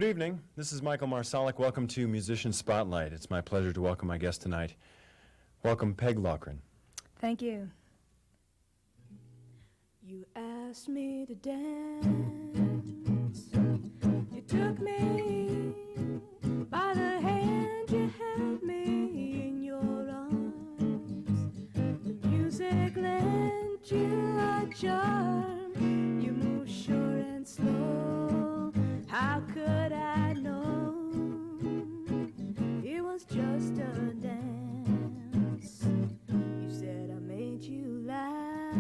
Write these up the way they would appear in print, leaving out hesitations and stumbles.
Good evening. This is Michael Marsolek. Welcome to Musician Spotlight. It's my pleasure to welcome my guest tonight. Welcome, Peg Loughran. Thank you. You asked me to dance. You took me by the hand. You held me in your arms. The music lent you a charm. You moved sure and slow. How could I know it was just a dance? You said I made you laugh.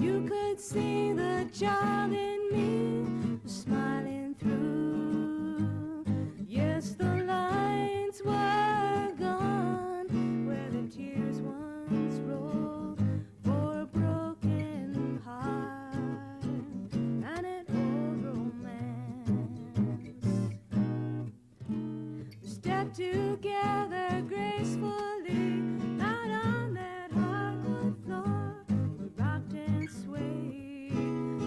You could see the child in me was smiling through. Yes, the lines were gone where the tears once rolled for a broken heart and an old romance. We stepped together gracefully out on that hardwood floor. We rocked and swayed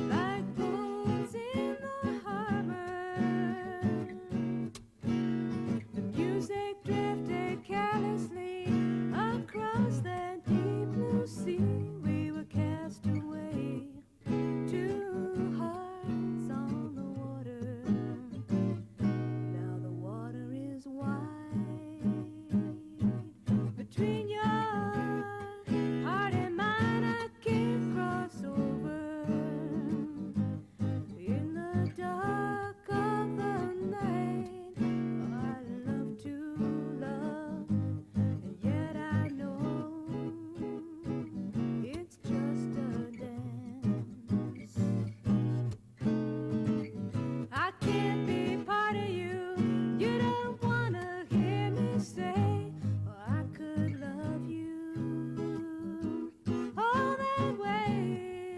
like boats in the harbor. The music drifted carelessly across that deep blue sea. We were cast away, two hearts on the water. Now the water is wide between your heart and mine. I can't cross over in the dark of the night. I love to love, and yet I know it's just a dance. I can't be part of you. You don't wanna hear me say, oh, I could love you all that way.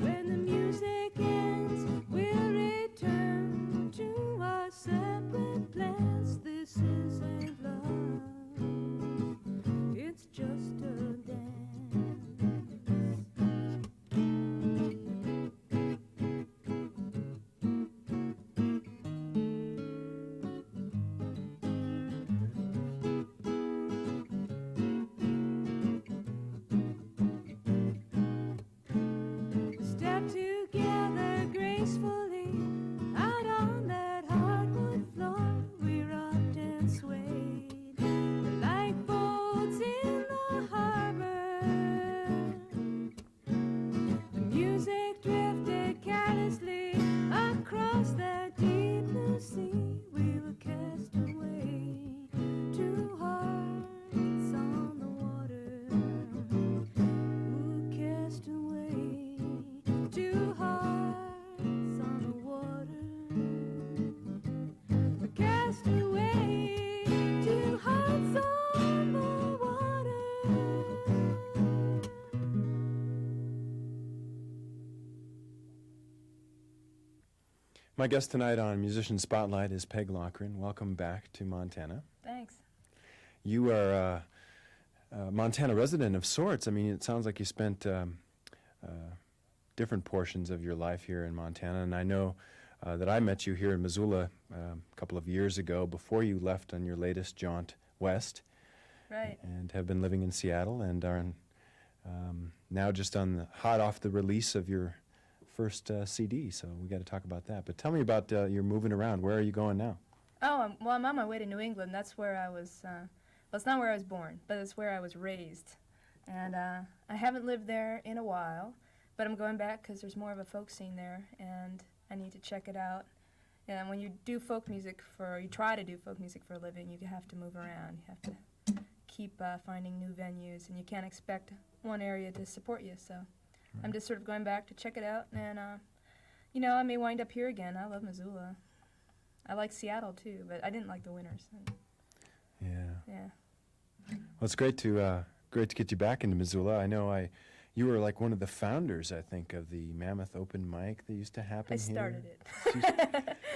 When the music ends, we'll return to our separate plans. This isn't love, it's just a dance. Step together gracefully out on that hardwood floor. We rocked and swayed like boats in the harbor. The music drifted carelessly across that deep blue sea. We were cast away, two hearts on the water. We're cast away, two hearts on the water. We're cast away, two hearts on the water. My guest tonight on Musician Spotlight is Peg Loughran. Welcome back to Montana. Thanks. You are a Montana resident of sorts. I mean, it sounds like you spent different portions of your life here in Montana, and I know that I met you here in Missoula a couple of years ago before you left on your latest jaunt west. Right. And have been living in Seattle and are now just hot off the release of your first CD, so we got to talk about that. But tell me about your moving around. Where are you going now? Oh, well, I'm on my way to New England. That's where I was, well, it's not where I was born, but it's where I was raised. And I haven't lived there in a while, but I'm going back because there's more of a folk scene there, and I need to check it out. And when you do folk music you try to do folk music for a living, you have to move around. You have to keep finding new venues, and you can't expect one area to support you, so I'm just sort of going back to check it out, and, I may wind up here again. I love Missoula. I like Seattle, too, but I didn't like the winters. Yeah. Yeah. Well, it's great to get you back into Missoula. I know you were like one of the founders, I think, of the Mammoth Open Mic that used to happen here. I started it.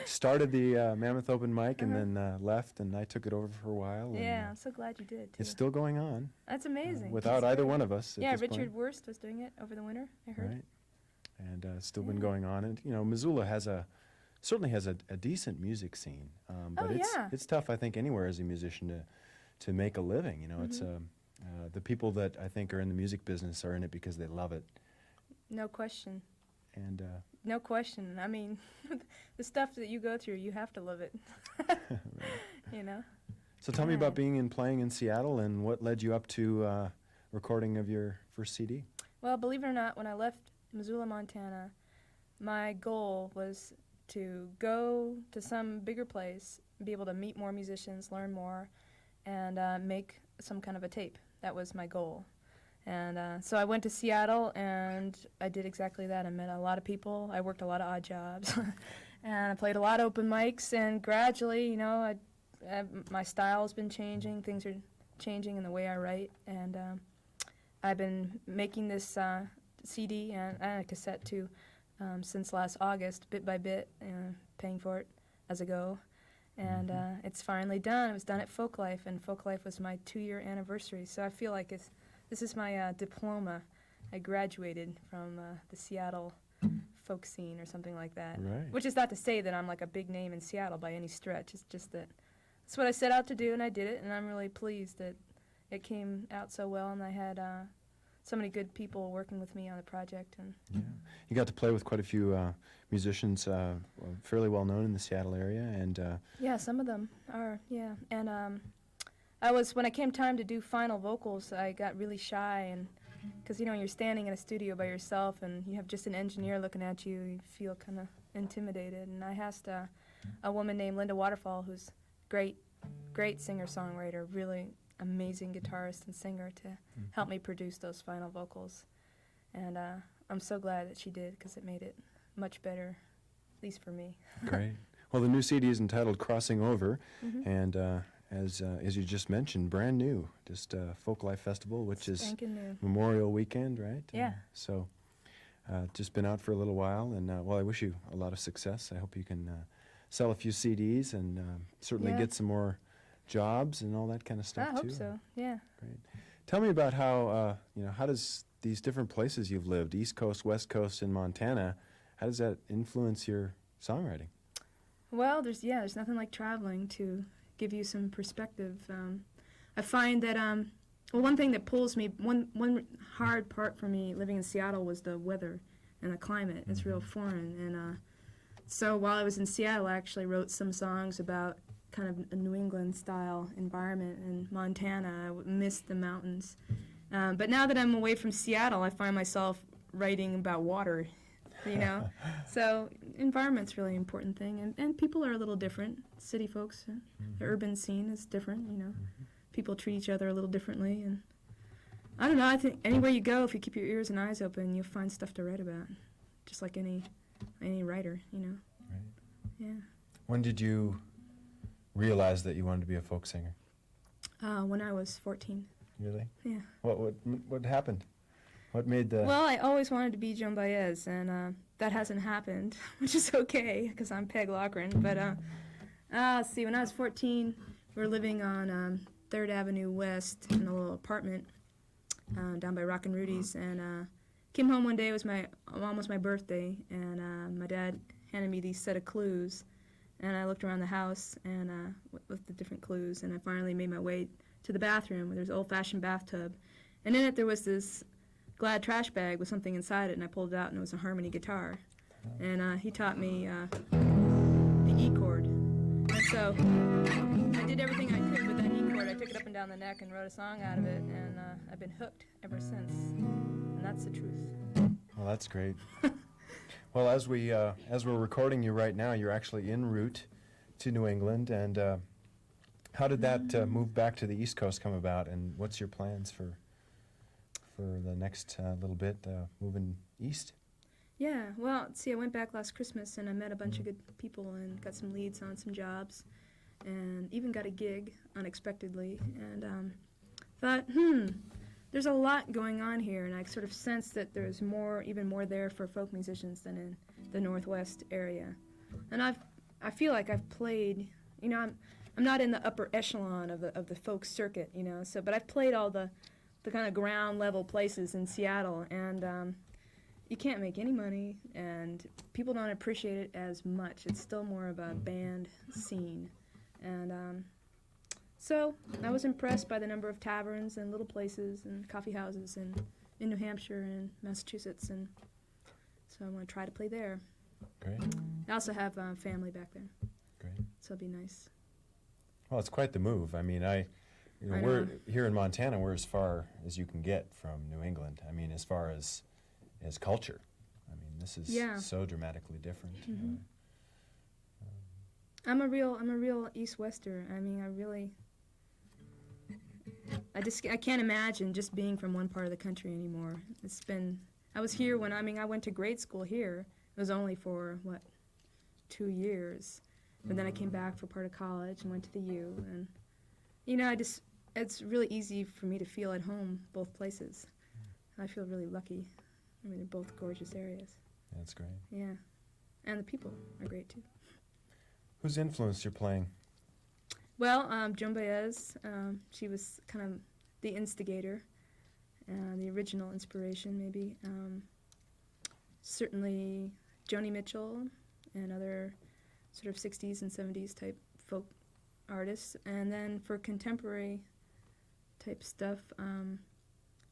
Started the Mammoth Open Mic and then left, and I took it over for a while. Yeah, I'm so glad you did, too. It's still going on. That's amazing. Without either one of us at Yeah, this Richard point. Wurst was doing it over the winter, I heard. Right. and it's still been Yeah. going on. And Missoula certainly has a decent music scene, but Oh, yeah. it's tough, I think, anywhere as a musician to make a living. It's the people that I think are in the music business are in it because they love it, No question. and No question. I mean, the stuff that you go through, you have to love it. You know? So tell me about Yeah. playing in Seattle and what led you up to recording of your first CD. Well, believe it or not, when I left Missoula, Montana, my goal was to go to some bigger place, be able to meet more musicians, learn more, and make some kind of a tape. That was my goal. And so I went to Seattle, and I did exactly that. I met a lot of people. I worked a lot of odd jobs, and I played a lot of open mics. And gradually, my style's been changing. Things are changing in the way I write, and I've been making this CD and a cassette too since last August, bit by bit, paying for it as I go. And it's finally done. It was done at Folklife, and Folklife was my 2-year anniversary. So I feel like this is my diploma. I graduated from the Seattle folk scene or something like that. Right. Which is not to say that I'm like a big name in Seattle by any stretch. It's just that it's what I set out to do, and I did it, and I'm really pleased that it came out so well, and I had so many good people working with me on the project. And Yeah, you got to play with quite a few musicians fairly well known in the Seattle area, and yeah, some of them are, yeah. And when it came time to do final vocals, I got really shy, and because you're standing in a studio by yourself and you have just an engineer looking at you, you feel kind of intimidated. And I asked a woman named Linda Waterfall, who's great singer-songwriter, really amazing guitarist and singer, to help me produce those final vocals. And I'm so glad that she did, because it made it much better, at least for me. Great. Well, the new CD is entitled Crossing Over, and as you just mentioned, brand new, just Folklife Festival, which is Spanking new. Memorial Weekend, right? Yeah. So just been out for a little while, and well, I wish you a lot of success. I hope you can sell a few CDs and certainly Yeah. get some more jobs and all that kind of stuff I hope too. so, yeah. Great. Tell me about how how does these different places you've lived, East Coast, West Coast, and Montana, how does that influence your songwriting? Well, there's nothing like traveling to give you some perspective. I find that one thing that pulls me, one hard part for me living in Seattle was the weather and the climate. It's real foreign, and so while I was in Seattle, I actually wrote some songs about kind of a New England style environment. In Montana, I missed the mountains. But now that I'm away from Seattle, I find myself writing about water, So environment's really an important thing, and people are a little different. City folks, the urban scene is different, People treat each other a little differently, and I don't know, I think anywhere you go, if you keep your ears and eyes open, you'll find stuff to write about, just like any writer, Right. Yeah. When did you realize that you wanted to be a folk singer? When I was 14. Really? Yeah. What happened? What made the... Well, I always wanted to be Joan Baez, and that hasn't happened, which is okay, because I'm Peg Loughran. But let's see, when I was 14, we were living on 3rd Avenue West in a little apartment down by Rockin' Rudy's, and came home one day. It was almost my birthday, and my dad handed me these set of clues, and I looked around the house and with the different clues, and I finally made my way to the bathroom, where there's an old-fashioned bathtub, and in it there was this Glad trash bag with something inside it, and I pulled it out, and it was a harmony guitar. And he taught me the E chord. And so I did everything I could with that E chord. I took it up and down the neck and wrote a song out of it, and I've been hooked ever since. And that's the truth. Well, that's great. Well, as we're recording you right now, you're actually en route to New England, and how did that move back to the East Coast come about, and what's your plans for the next little bit, moving east? Yeah, well, see, I went back last Christmas, and I met a bunch of good people and got some leads on some jobs, and even got a gig unexpectedly, and thought, there's a lot going on here, and I sort of sensed that there's even more there for folk musicians than in the Northwest area. And I feel like I've played, I'm not in the upper echelon of the folk circuit, but I've played all the kind of ground level places in Seattle, and you can't make any money, and people don't appreciate it as much. It's still more of a band scene. And so I was impressed by the number of taverns and little places and coffee houses in New Hampshire and Massachusetts, and so I want to try to play there. Great. I also have family back there, Great. so it'll be nice. Well, it's quite the move. I mean, I we're know. here in Montana. We're as far as you can get from New England. I mean, as far as culture. I mean, this is Yeah. so dramatically different. Mhm. I'm a real East-Wester. I mean, I can't imagine just being from one part of the country anymore. I was here when, I went to grade school here. It was only for, 2 years. But then I came back for part of college and went to the U. And, it's really easy for me to feel at home both places. I feel really lucky. I mean, they're both gorgeous areas. That's great. Yeah. And the people are great, too. Who's influenced your playing? Well, Joan Baez, she was kind of the instigator, the original inspiration, maybe. Certainly Joni Mitchell and other sort of 60s and 70s type folk artists. And then for contemporary type stuff,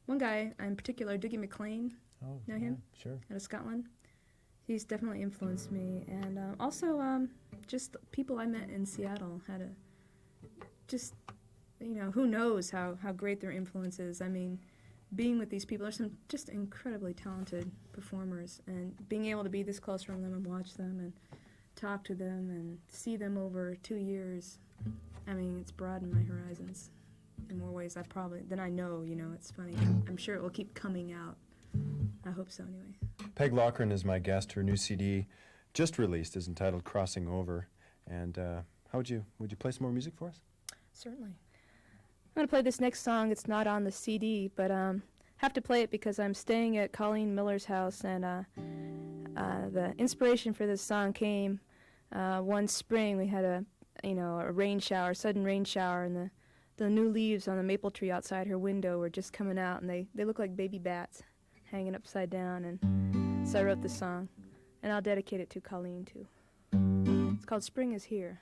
one guy in particular, Dougie MacLean, Oh, know him? Sure. out of Scotland. He's definitely influenced me. And also just people I met in Seattle had who knows how great their influence is. I mean, being with these people, there's some just incredibly talented performers, and being able to be this close from them and watch them and talk to them and see them over 2 years, I mean, it's broadened my horizons in more ways than I know, it's funny. I'm sure it will keep coming out. I hope so, anyway. Peg Loughran is my guest. Her new CD, just released, is entitled "Crossing Over." And would you play some more music for us? Certainly. I'm going to play this next song. It's not on the CD, but have to play it because I'm staying at Colleen Miller's house, and the inspiration for this song came one spring. We had a rain shower, sudden rain shower, and the new leaves on the maple tree outside her window were just coming out, and they look like baby bats hanging upside down, and so I wrote this song, and I'll dedicate it to Colleen, too. It's called Spring is Here.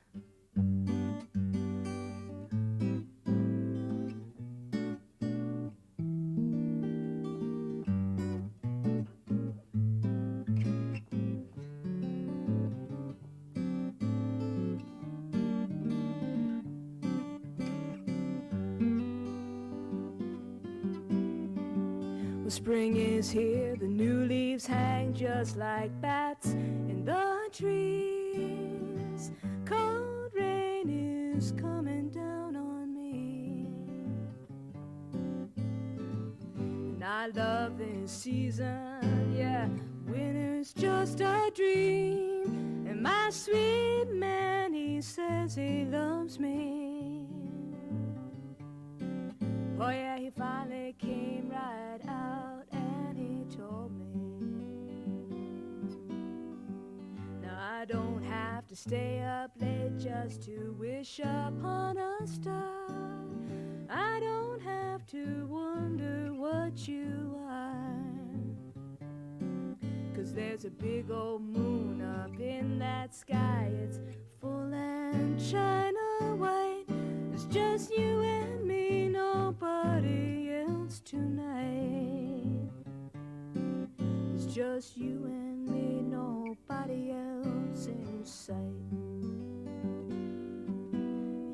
Well, spring is here, the new leaves hang just like bats in the trees. Cold rain is coming down on me, and I love this season, yeah. Winter's just a dream, and my sweet man, he says he loves me. Oh yeah, he finally came right out and he told me. Now I don't have to stay up late just to wish upon a star. I don't have to wonder what you are, 'cause there's a big old moon up in that sky. It's full and china white. It's just you and me, nobody else tonight. It's just you and me, nobody else in sight.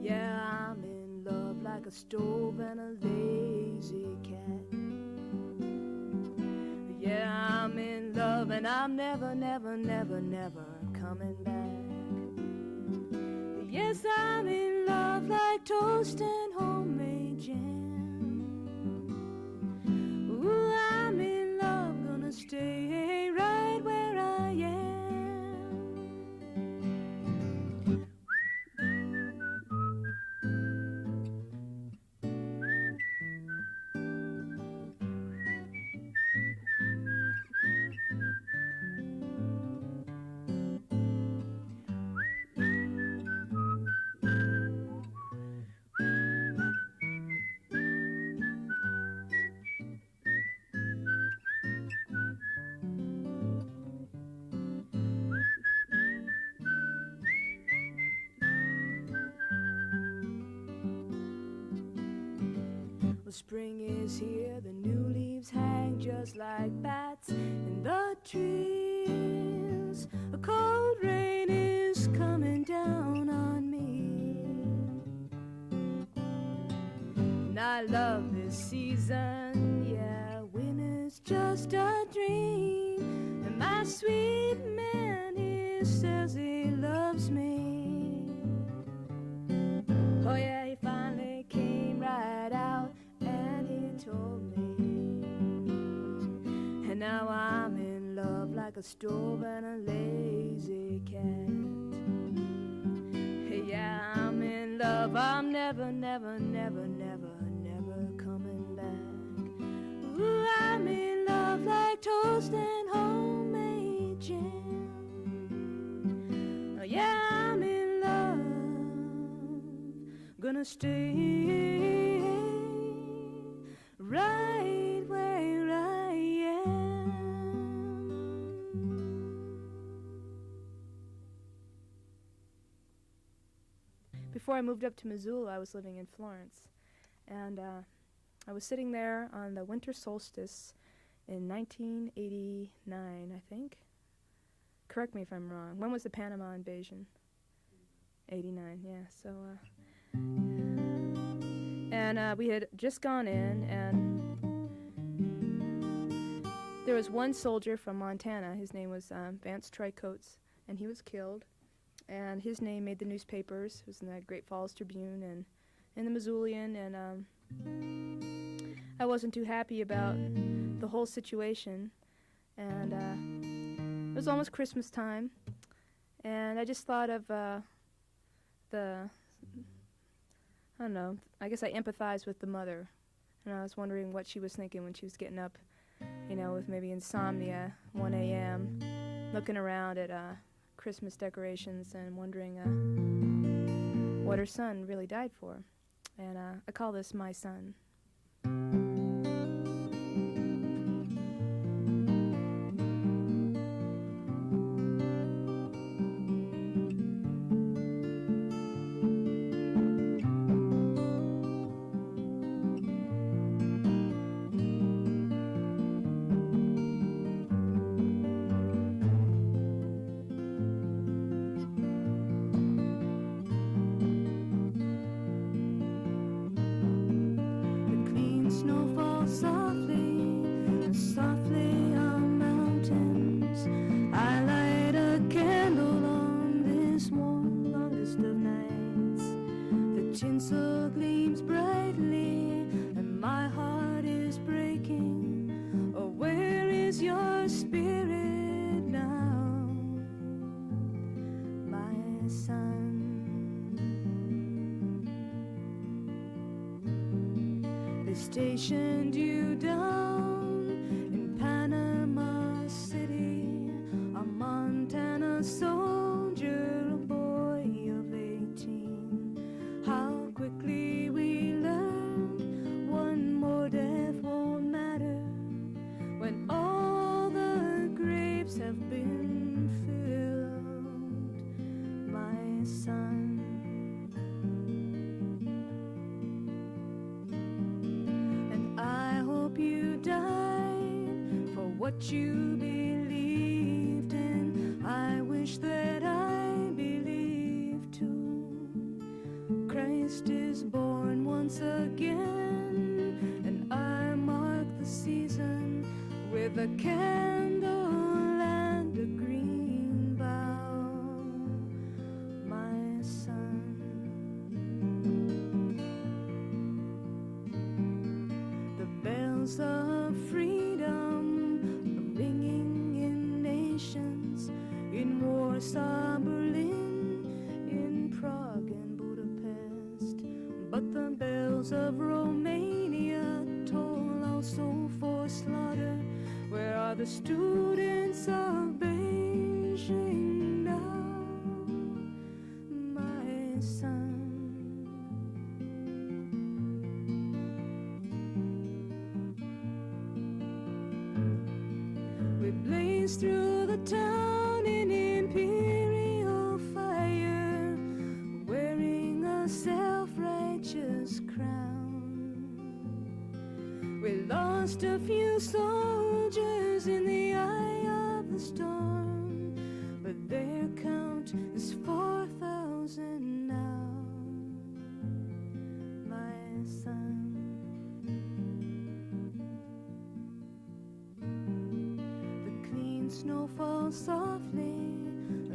Yeah, I'm in love like a stove and a lazy cat. Yeah, I'm in love and I'm never, never, never, never coming back. Yes, I'm in love like toast and homemade jam. Ooh, I'm in love, gonna stay right where I am. Well, spring is here, the new leaves hang just like bats in the trees. A cold rain is coming down on me, and I love this season. Yeah, winter's just a dream, and my sweet man, he says he loves me. Oh yeah, he finally came right out and he told me, and now I'm in love like a stove and a lazy cat. Hey, yeah, I'm in love, I'm never, never, never, never, never coming back. Ooh, I'm in love like toast and homemade jam. Oh yeah, I'm in love, gonna stay right where I am. Before I moved up to Missoula, I was living in Florence, and I was sitting there on the winter solstice in 1989, I think. Correct me if I'm wrong. When was the Panama invasion? 89, yeah. So, and we had just gone in, and there was one soldier from Montana. His name was Vance Troy Coates, and he was killed. And his name made the newspapers. It was in the Great Falls Tribune and in the Missoulian, and I wasn't too happy about the whole situation. And it was almost Christmas time, and I just thought of I don't know, I guess I empathized with the mother, and I was wondering what she was thinking when she was getting up, you know, with maybe insomnia, 1 a.m., looking around at Christmas decorations and wondering what her son really died for. And I call this My Son. Stationed you down in Panama City, a Montana soldier, a boy of 18. How quickly we learned one more death won't matter when all the graves have been filled, my son. You died for what you believed in. I wish that I believed too. Christ is born once again, and I mark the season with a candle and a green bough, my son. Bells of freedom ringing in nations, in Warsaw, Berlin, in Prague and Budapest. But the bells of Romania toll also for slaughter. Where are the students of Beijing now, my son? We blaze through the town in imperial fire, wearing a self-righteous crown. just a few soldiers in the eye of the storm, but their count is 4,000 now, my son. The clean snow falls softly,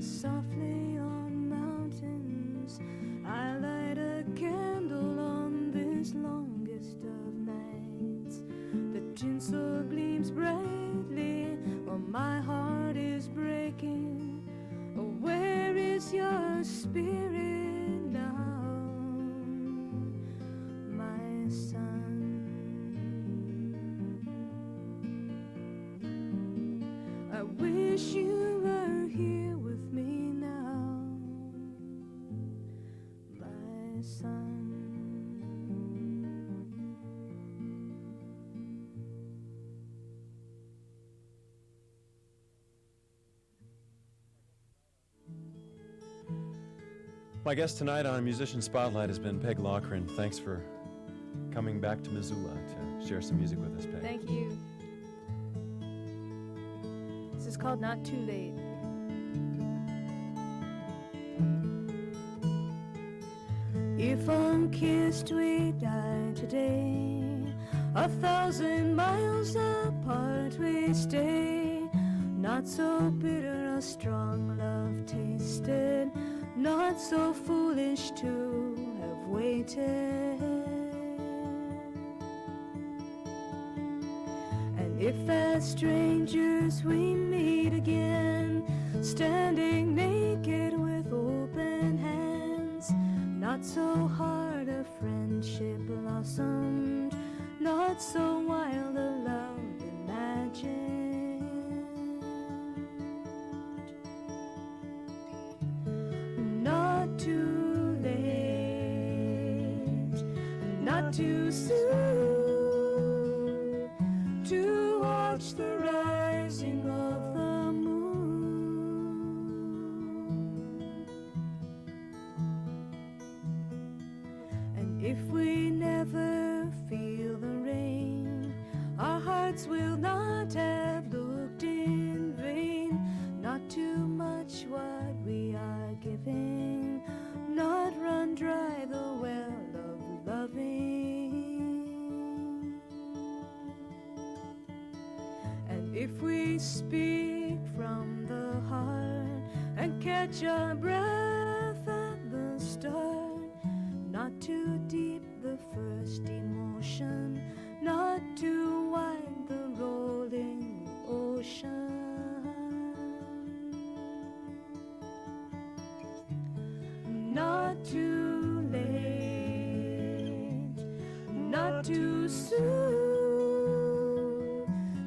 softly on mountains. I light a candle on this longest of nights. The tinsel gleams brightly while my heart is breaking. Oh, where is your spirit now, my son? I wish you were here with me now, my son. My guest tonight on Musician Spotlight has been Peg Loughran. Thanks for coming back to Missoula to share some music with us, Peg. Thank you. This is called Not Too Late. If unkissed we die today, 1,000 miles apart we stay. Not so bitter a strong love tasted, not so foolish to have waited. And if as strangers we meet again, standing naked with open hands, not so hard a friendship blossomed, not so wild a love imagined. Not too late, not too soon, to watch the rising of the moon. And if we never feel the rain, our hearts will not have looked in vain. Not too much what we are giving, not run dry the well of loving. And if we speak from the heart and catch our breath at the start, not too deep the first emotion, not too wide the rolling ocean. Not too late, not too soon,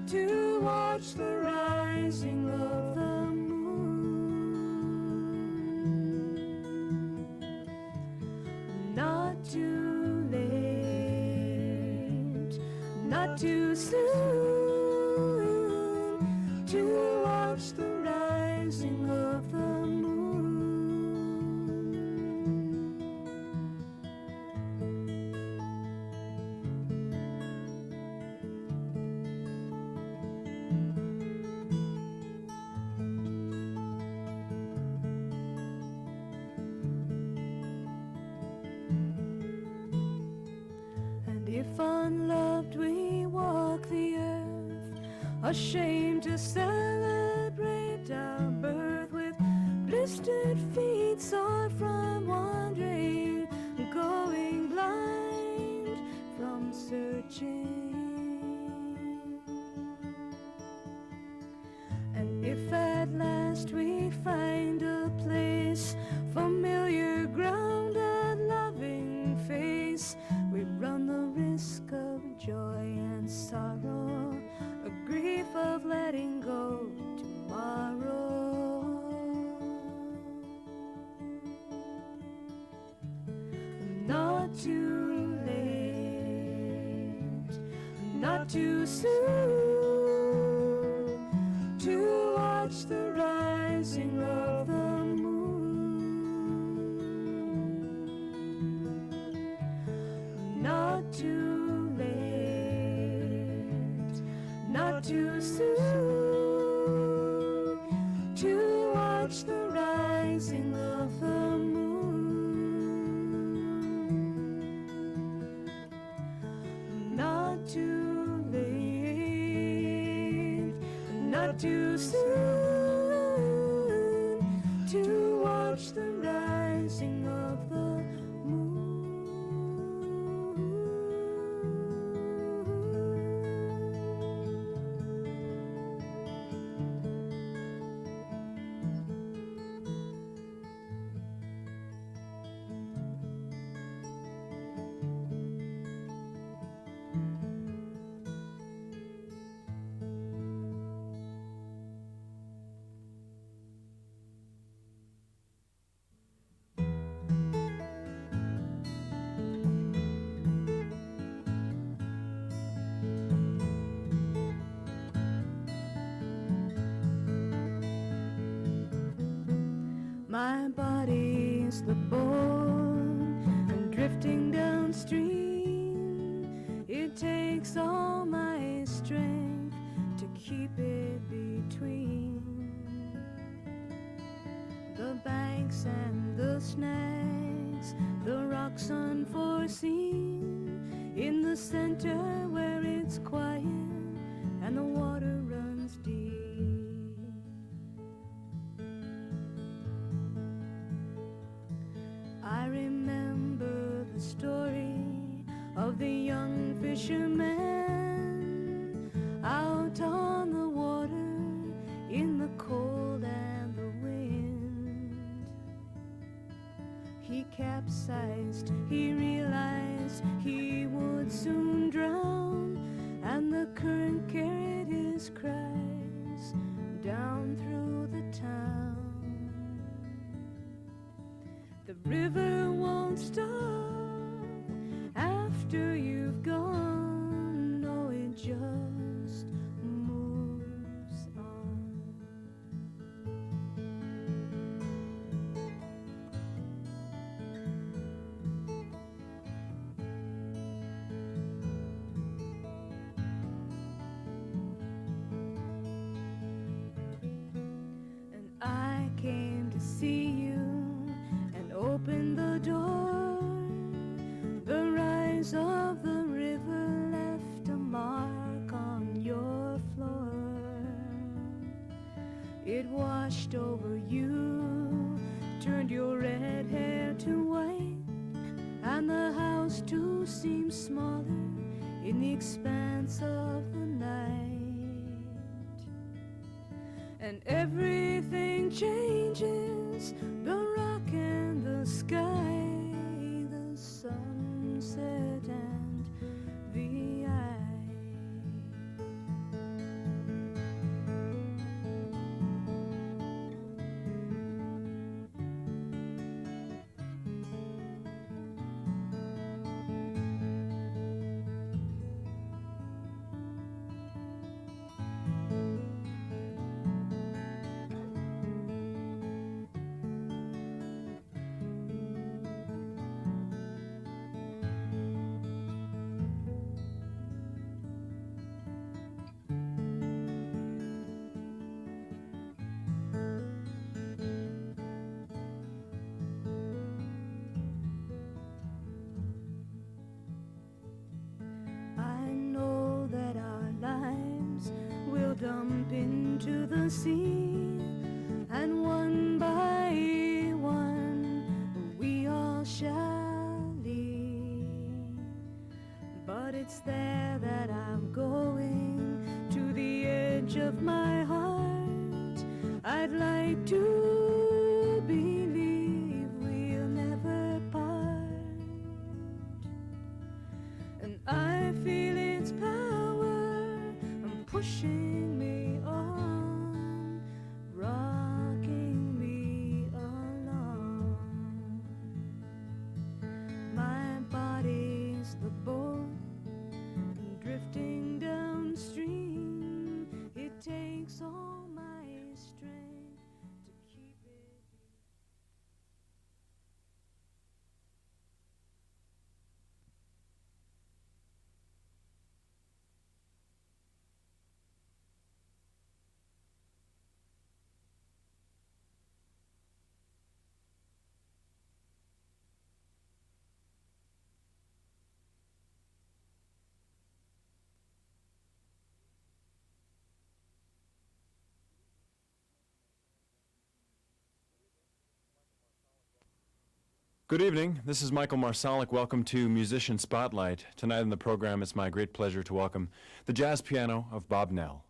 to watch the rising of the moon. Not too late, not too soon, to watch the rising of the moon. And if unloved we walk the earth, ashamed to celebrate our birth, with blistered feet sore from wandering, going blind from searching. And if at last we find a place, familiar ground, a loving face, we run the risk of joy and sorrow, a grief of letting go tomorrow. Not too late, not too soon, to watch the rising of the moon. Not too late, watch the rising of the moon. Not too late, not too soon, to watch the rising of the moon. My body's the boat, and drifting downstream, it takes all my strength to keep it between the banks and the snags, the rocks unforeseen, in the center where it's quiet and the water runs deep. I remember the story of the young fisherman out on the water in the cold and the wind. He capsized, he realized he would soon drown, and the current carried his cries down through the town. The river won't stop after you've gone, no, it just moves on. And I came to see you and open the door. The rise of the river left a mark on your floor. It washed over you, turned your red hair to white, and the house too seemed smaller in the expanse of the night. And everything changes, the rock and the sky, the sunset and the eye. I know that our lives will dump into the sea, and one by one we all shall leave. But it's there that I'm going, to the edge of my heart. I'd like to believe we'll never part. And I feel its power pushing me on, rocking me along. My body's the boat, drifting downstream. It takes all my strength to keep it. Good evening. This is Michael Marsolek. Welcome to Musician Spotlight. Tonight in the program, it's my great pleasure to welcome the jazz piano of Bob Nell.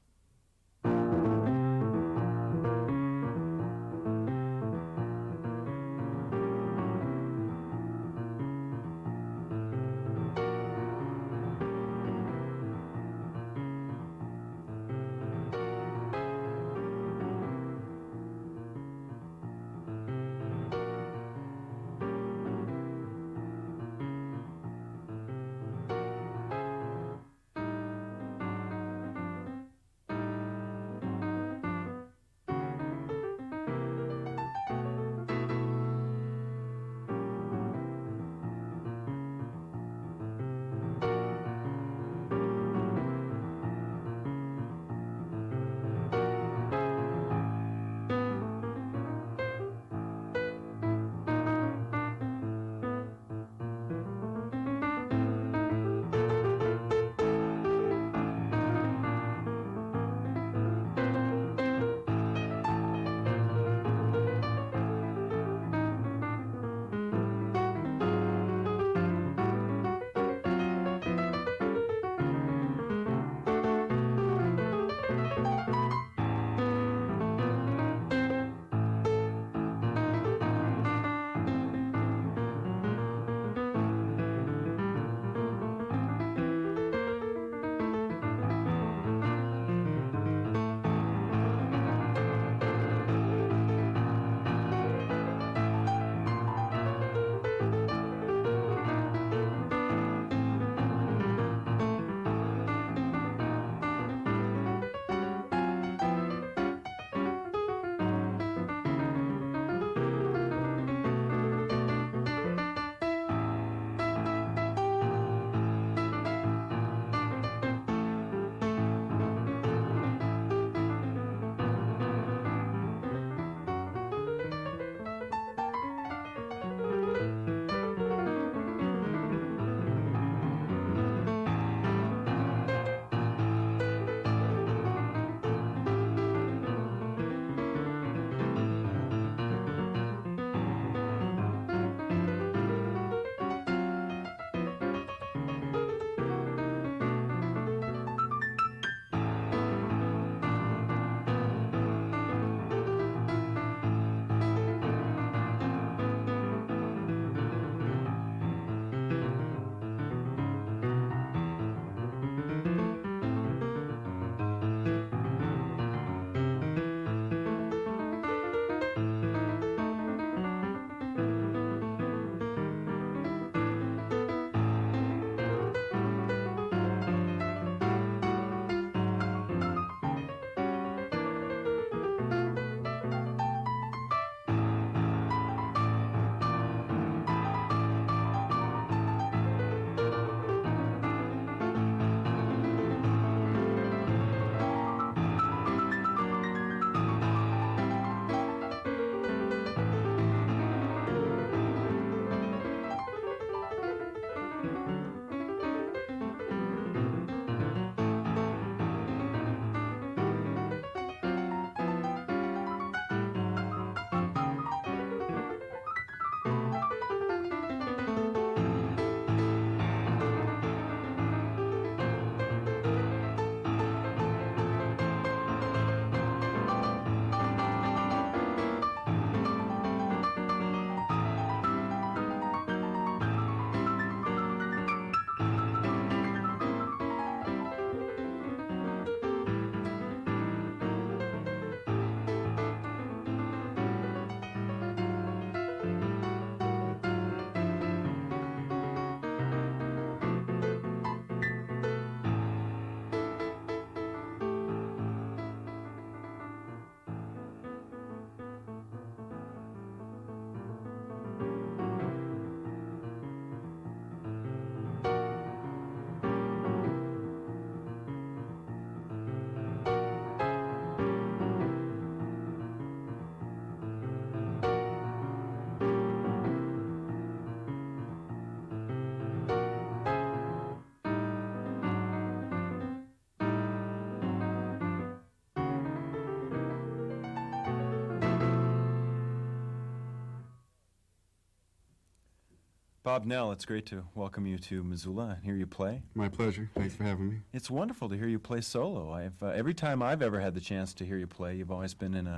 Bob Nell, it's great to welcome you to Missoula and hear you play. My pleasure. Thanks for having me. It's wonderful to hear you play solo. Every time I've ever had the chance to hear you play, you've always been in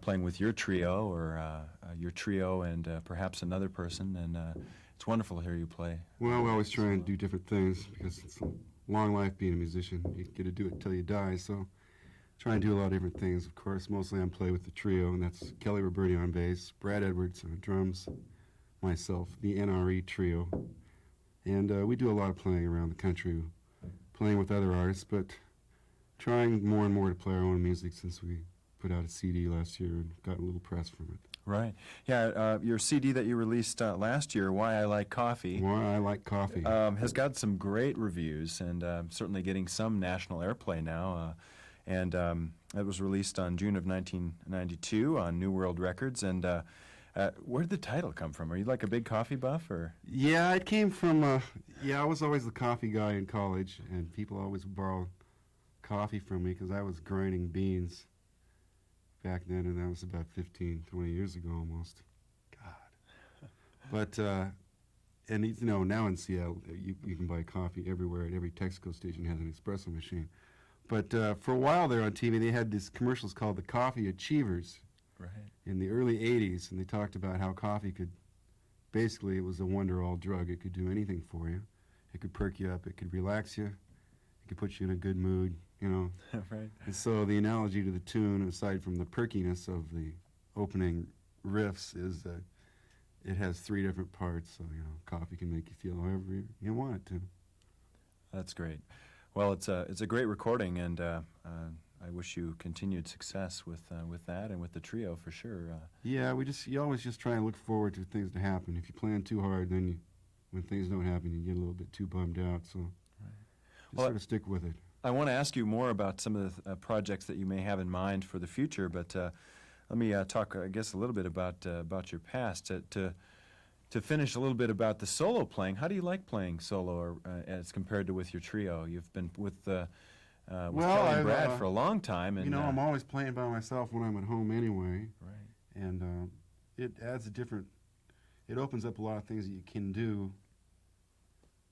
playing with your trio or your trio and perhaps another person, and it's wonderful to hear you play. Well, we always try and do different things because it's a long life being a musician. You get to do it till you die, so try and do a lot of different things. Of course, mostly I'm play with the trio, and that's Kelly Roberti on bass, Brad Edwards on drums, myself, the NRE trio. And we do a lot of playing around the country, playing with other artists, but trying more and more to play our own music since we put out a CD last year and got a little press from it. Right. Yeah, your CD that you released last year, Why I Like Coffee, Why I Like Coffee, has got some great reviews and certainly getting some national airplay now. And it was released on June of 1992 on New World Records. And where did the title come from? Are you like a big coffee buff, or? Yeah, it came from, I was always the coffee guy in college, and people always borrowed coffee from me because I was grinding beans back then, and that was about 15, 20 years ago almost. God. But, and you know, now in Seattle, you can buy coffee everywhere, and every Texaco station has an espresso machine. But for a while there on TV, they had these commercials called the Coffee Achievers. Right. In the early 80s, and they talked about how coffee could, basically it was a wonder-all drug. It could do anything for you. It could perk you up. It could relax you. It could put you in a good mood, you know. Right. And so the analogy to the tune, aside from the perkiness of the opening riffs, is that it has three different parts. So, you know, coffee can make you feel however you want it to. That's great. Well, it's a great recording, and I wish you continued success with that and with the trio for sure. Yeah, you always just try and look forward to things to happen. If you plan too hard, then when things don't happen, you get a little bit too bummed out. So just sort of stick with it. I want to ask you more about some of the projects that you may have in mind for the future, but let me talk, I guess, a little bit about your past. To finish a little bit about the solo playing, how do you like playing solo or, as compared to with your trio? You've been with Kelly and Brad for a long time. And, you know, I'm always playing by myself when I'm at home anyway. Right. And it adds it opens up a lot of things that you can do,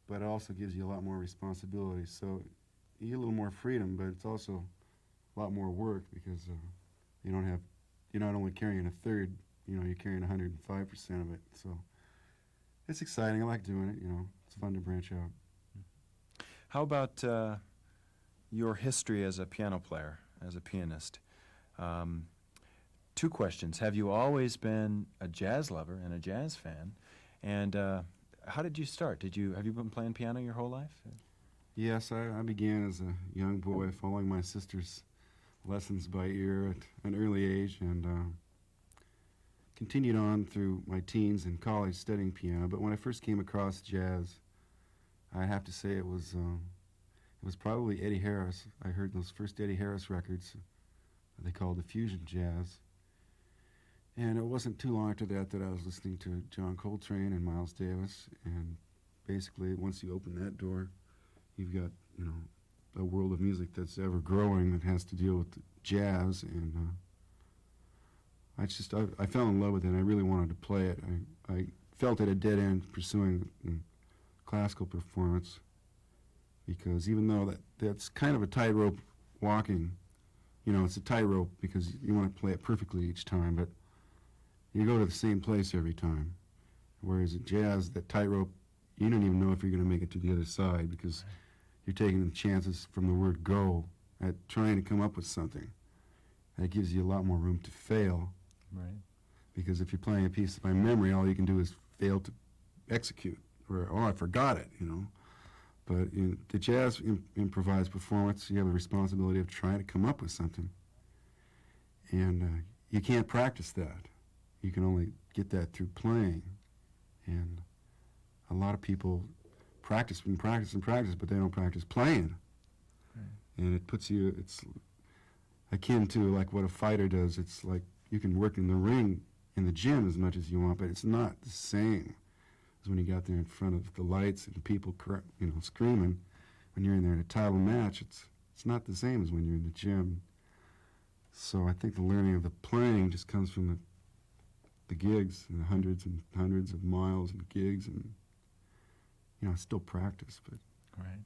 but it also gives you a lot more responsibility. So you get a little more freedom, but it's also a lot more work because you're not only carrying a third, you know, you're carrying 105% of it. So it's exciting. I like doing it, you know. It's fun to branch out. How about your history as a piano player, as a pianist? Two questions. Have you always been a jazz lover and a jazz fan? And how did you start? Have you been playing piano your whole life? Yes, I began as a young boy following my sister's lessons by ear at an early age, and continued on through my teens and college studying piano. But when I first came across jazz, I have to say it was probably Eddie Harris. I heard those first Eddie Harris records they called the fusion jazz. And it wasn't too long after that I was listening to John Coltrane and Miles Davis. And basically, once you open that door, you've got, you know, a world of music that's ever growing that has to deal with jazz. And I fell in love with it, and I really wanted to play it. I felt at a dead end pursuing classical performance, because even though that's kind of a tightrope walking, you know, it's a tightrope because you want to play it perfectly each time, but you go to the same place every time. Whereas at jazz, that tightrope, you don't even know if you're going to make it to the other side because you're taking the chances from the word go at trying to come up with something. That gives you a lot more room to fail. Right. Because if you're playing a piece by memory, all you can do is fail to execute, or, oh, I forgot it, you know. But in the jazz improvised performance, you have the responsibility of trying to come up with something. And you can't practice that. You can only get that through playing. And a lot of people practice and practice and practice, but they don't practice playing. Right. And it puts you, it's akin to like what a fighter does. It's like you can work in the ring, in the gym as much as you want, but it's not the same as when you got there in front of the lights and people, you know, screaming. When you're in there in a title match, it's not the same as when you're in the gym. So I think the learning of the playing just comes from the gigs, and hundreds of miles and gigs, and it's still practice, but Right.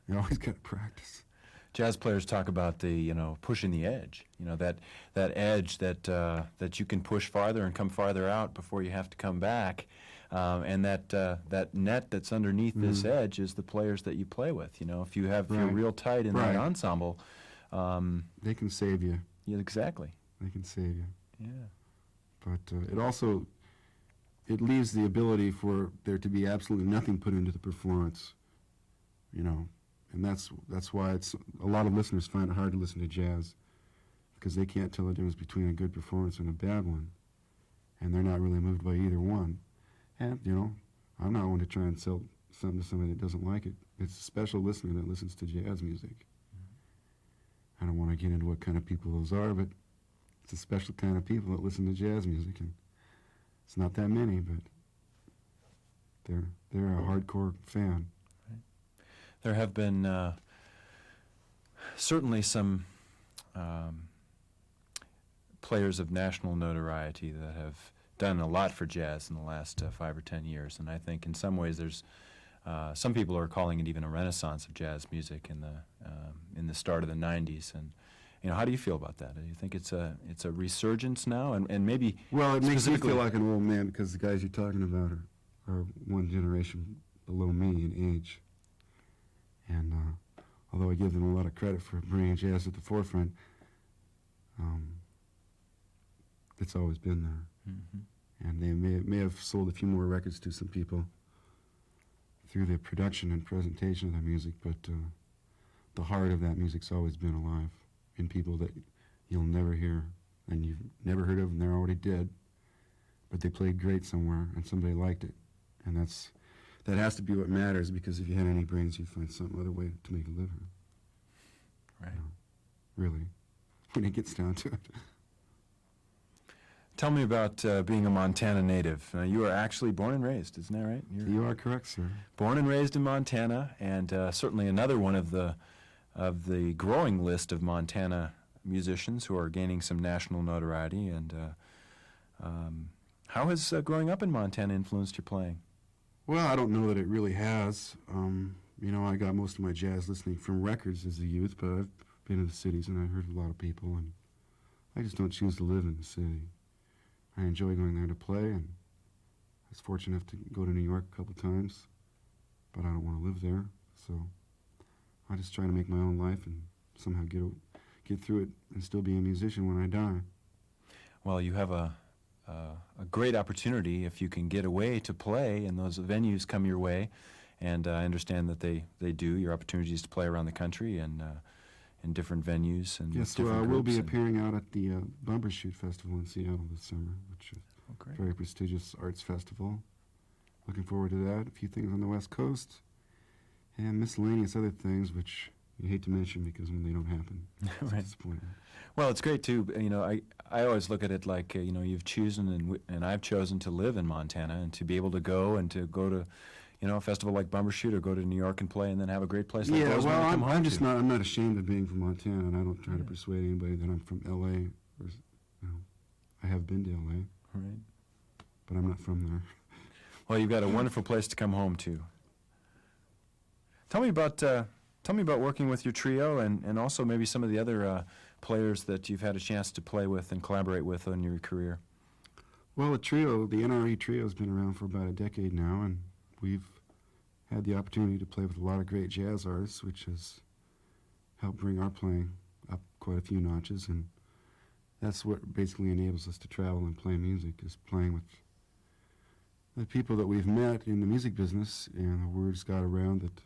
you always got to practice. Jazz players talk about the, pushing the edge. That edge that you can push farther and come farther out before you have to come back, and that net that's underneath this edge is the players that you play with. If you're Right. real tight in that ensemble, They can save you. yeah, exactly. They can save you. Yeah. But it leaves the ability for there to be absolutely nothing put into the performance, and that's why a lot of listeners find it hard to listen to jazz, because they can't tell the difference between a good performance and a bad one, and they're not really moved by either one. And I'm not one to try and sell something to somebody that doesn't like it. It's a special listener that listens to jazz music. I don't want to get into what kind of people those are, but it's a special kind of people that listen to jazz music, and it's not that many, but they're a hardcore fan. There have been certainly some players of national notoriety that have done a lot for jazz in the last 5 or 10 years, and I think in some ways there's some people are calling it even a renaissance of jazz music in the start of the 90s. And how do you feel about that? Do you think it's a resurgence now, and maybe Well, it makes me specifically- feel like an old man, because the guys you're talking about are one generation below me in age. And although I give them a lot of credit for bringing jazz at the forefront, it's always been there. Mhm. And they may have sold a few more records to some people through the production and presentation of their music, but the heart of that music's always been alive in people that you'll never hear, and you've never heard of, and they're already dead, but they played great somewhere, and somebody liked it. And that has to be what matters, because if you had any brains, you'd find some other way to make a living. Right. Really, when it gets down to it. Tell me about being a Montana native. You are actually born and raised, isn't that right? You're You are correct, sir. born and raised in Montana, and certainly another one of the growing list of Montana musicians who are gaining some national notoriety. And how has growing up in Montana influenced your playing? Well, I don't know that it really has. I got most of my jazz listening from records as a youth, but I've been in the cities and I heard a lot of people, and I just don't choose to live in the city. I enjoy going there to play, and I was fortunate enough to go to New York a couple times, but I don't want to live there, so I just try to make my own life and somehow get through it and still be a musician when I die. Well, you have a great opportunity if you can get away to play, and those venues come your way. And I understand that they do. Your opportunities to play around the country and in different venues and Yes, different I will be groups and- appearing out at the Bumbershoot Festival in Seattle this summer, which is Oh, great. a very prestigious arts festival. Looking forward to that. A few things on the West Coast, and miscellaneous other things, which you hate to mention because when they don't happen, it's Right. disappointing. Well, it's great too. I always look at it like you've chosen and I've chosen to live in Montana, and to be able to go to a festival like Bumbershoot, or go to New York and play, and then have a great place like Yeah, Rosemont well, to come home I'm just to. I'm not ashamed of being from Montana, and I don't try to Yeah. persuade anybody that I'm from L.A. Or, I have been to L.A., Right. but I'm not from there. Well, you've got a wonderful place to come home to. Tell me about working with your trio, and also maybe some of the other players that you've had a chance to play with and collaborate with in your career. Well, the NRE trio has been around for about a decade now, and we've had the opportunity to play with a lot of great jazz artists, which has helped bring our playing up quite a few notches, and that's what basically enables us to travel and play music, is playing with the people that we've met in the music business, and the word's got around that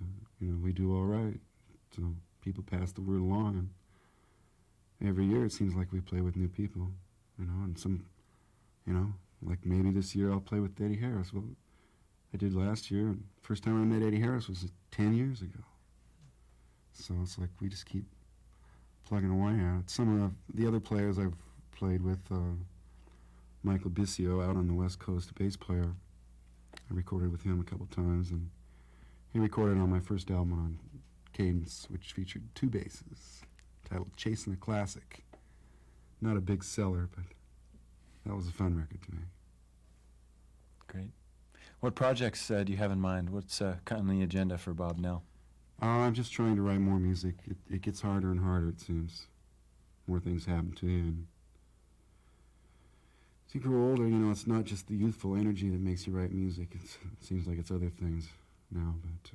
we do all right. So people pass the word along, and every year it seems like we play with new people, and some, like maybe this year I'll play with Eddie Harris. Well, I did last year, and first time I met Eddie Harris was 10 years ago. So it's like we just keep plugging away at it. Some of the other players I've played with, Michael Bissio out on the West Coast, a bass player. I recorded with him a couple times, and he recorded on my first album on Cadence, which featured 2 basses, titled Chasing a Classic. Not a big seller, but that was a fun record to make. Great. What projects do you have in mind? What's on the agenda for Bob Nell? I'm just trying to write more music. It gets harder and harder, it seems. More things happen to you. And as you grow older, it's not just the youthful energy that makes you write music. It seems like it's other things now, but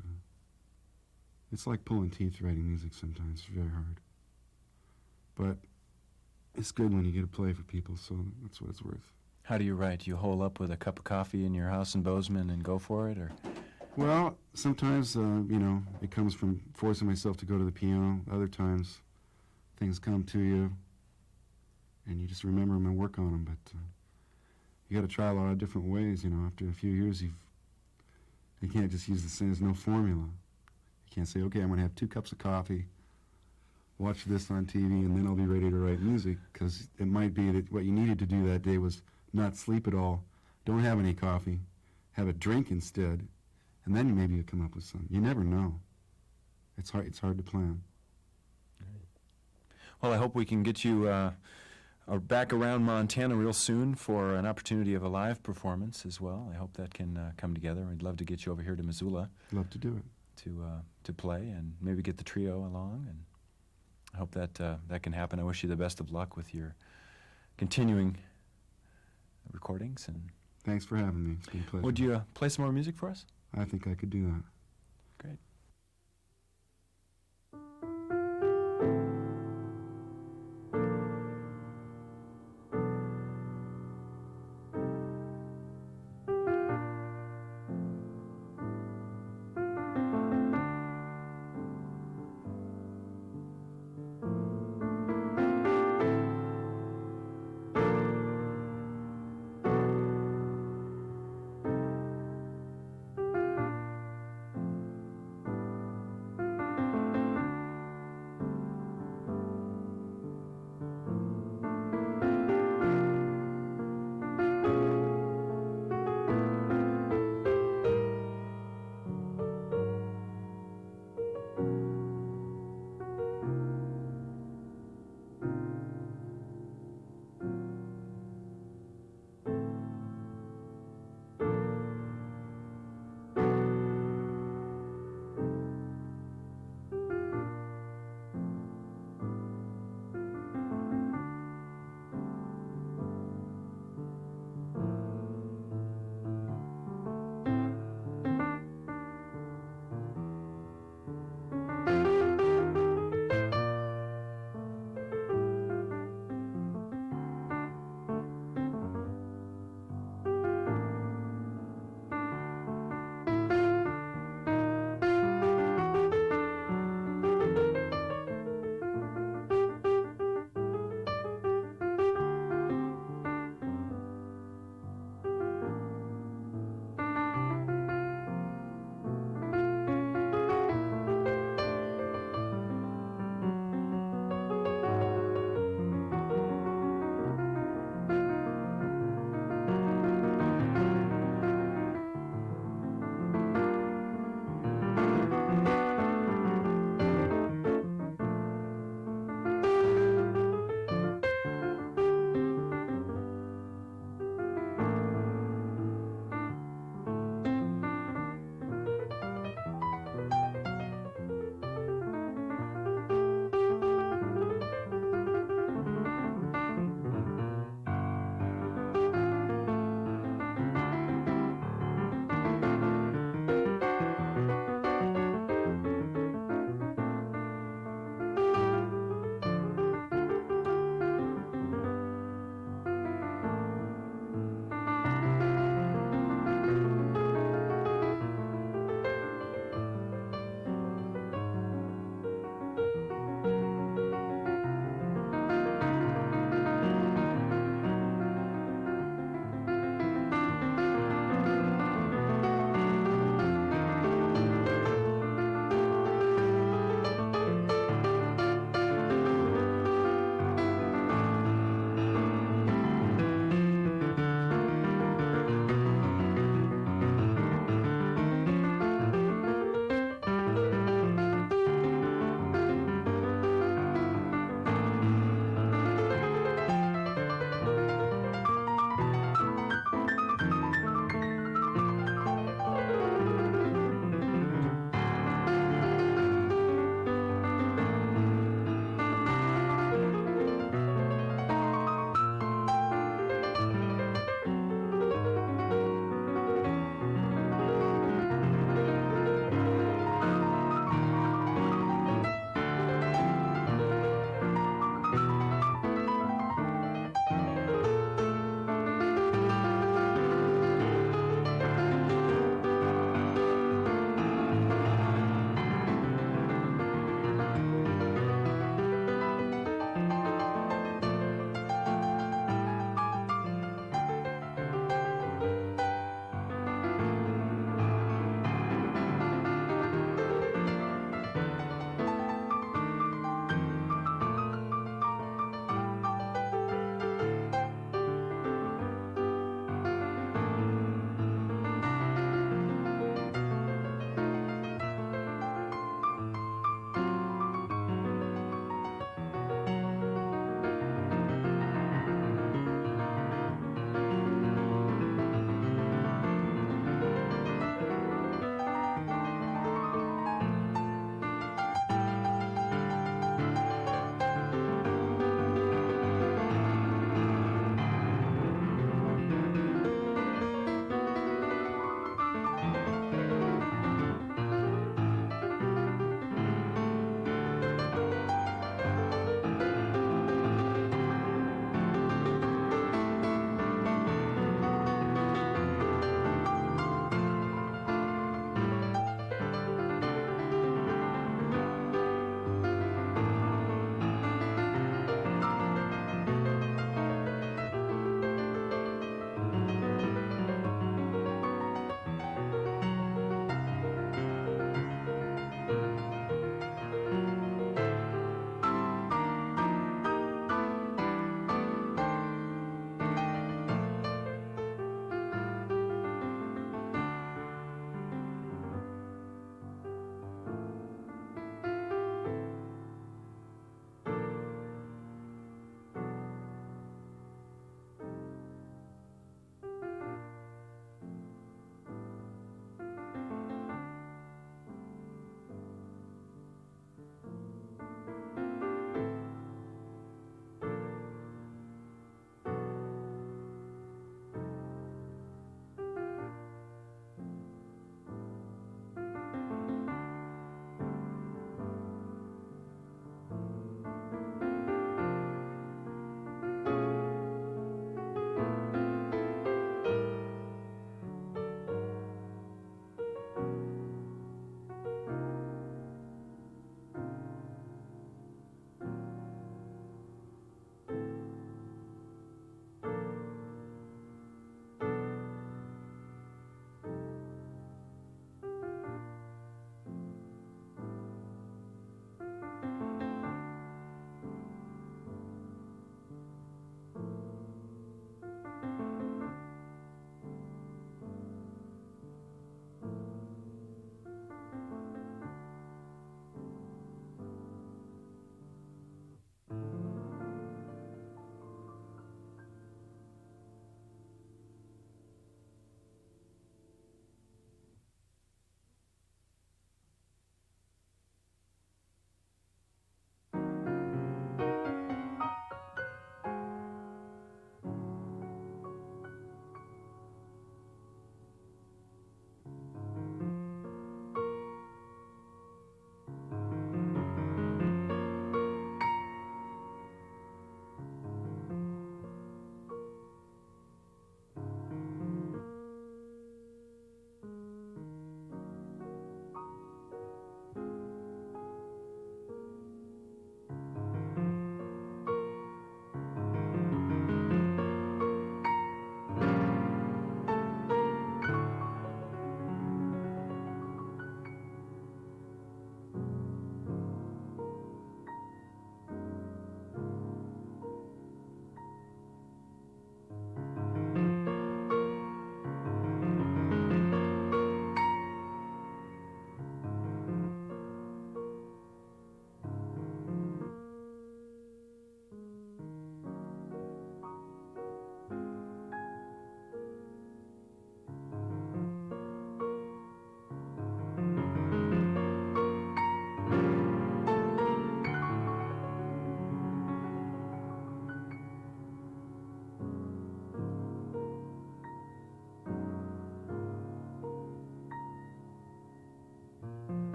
it's like pulling teeth writing music sometimes. It's very hard. But it's good when you get to play for people, so that's what it's worth. How do you write? You hole up with a cup of coffee in your house in Bozeman and go for it, or? Well, sometimes, it comes from forcing myself to go to the piano. Other times, things come to you, and you just remember them and work on them. But you got to try a lot of different ways. After a few years, you can't just use the same. There's no formula. You can't say, okay, I'm going to have 2 cups of coffee, watch this on TV, and then I'll be ready to write music. Because it might be that what you needed to do that day was not sleep at all, don't have any coffee, have a drink instead, and then maybe you come up with something. You never know. It's hard to plan. Well, I hope we can get you back around Montana real soon for an opportunity of a live performance as well. I hope that can come together. We'd love to get you over here to Missoula Love to do it. to play and maybe get the trio along. And I hope that that can happen. I wish you the best of luck with your continuing recordings. And Thanks for having me. It's been a pleasure. would you play some more music for us? I think I could do that. Great.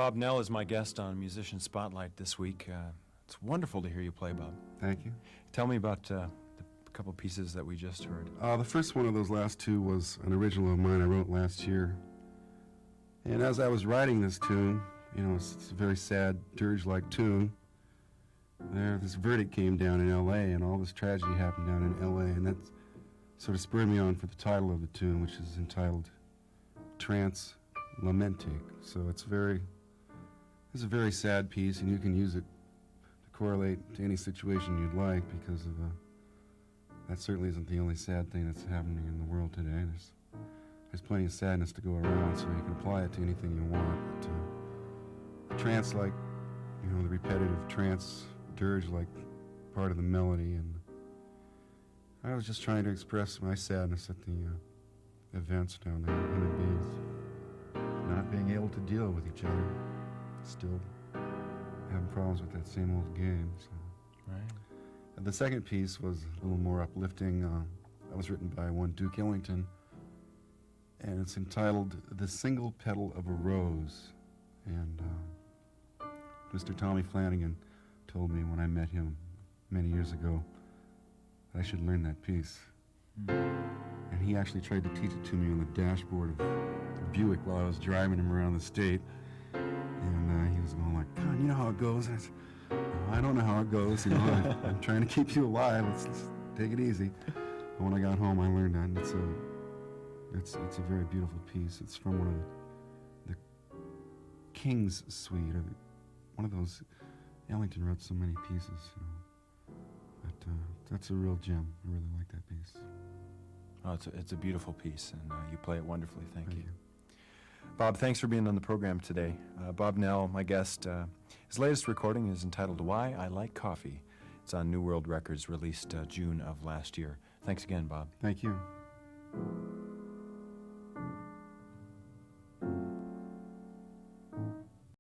Bob Nell is my guest on Musician Spotlight this week. It's wonderful to hear you play, Bob. Thank you. Tell me about the couple pieces that we just heard. The first one of those last two was an original of mine I wrote last year. And as I was writing this tune, you know, it's a very sad, dirge-like tune. This verdict came down in L.A., and all this tragedy happened down in L.A., and that sort of spurred me on for the title of the tune, which is entitled Trance Lamentique. So it's a very sad piece, and you can use it to correlate to any situation you'd like, because of that certainly isn't the only sad thing that's happening in the world today. There's plenty of sadness to go around, so you can apply it to anything you want. But, trance, like, you know, the repetitive trance dirge, like part of the melody, and I was just trying to express my sadness at the events down there, human beings not being able to deal with each other, still having problems with that same old game. So. Right. And the second piece was a little more uplifting. That was written by one Duke Ellington, and it's entitled The Single Petal of a Rose. And Mr. Tommy Flanagan told me when I met him many years ago that I should learn that piece. And he actually tried to teach it to me on the dashboard of the Buick while I was driving him around the state. And he was going like, "God, you know how it goes?" And I said, "No, I don't know how it goes. You know, I'm trying to keep you alive. Let's take it easy." But when I got home, I learned that, and it's a very beautiful piece. It's from one of the King's Suite, or one of those. Ellington wrote so many pieces, you know. But that's a real gem. I really like that piece. Oh, it's a beautiful piece, and you play it wonderfully. Thank you. Bob, thanks for being on the program today. Bob Nell, my guest, his latest recording is entitled Why I Like Coffee. It's on New World Records, released June of last year. Thanks again, Bob. Thank you.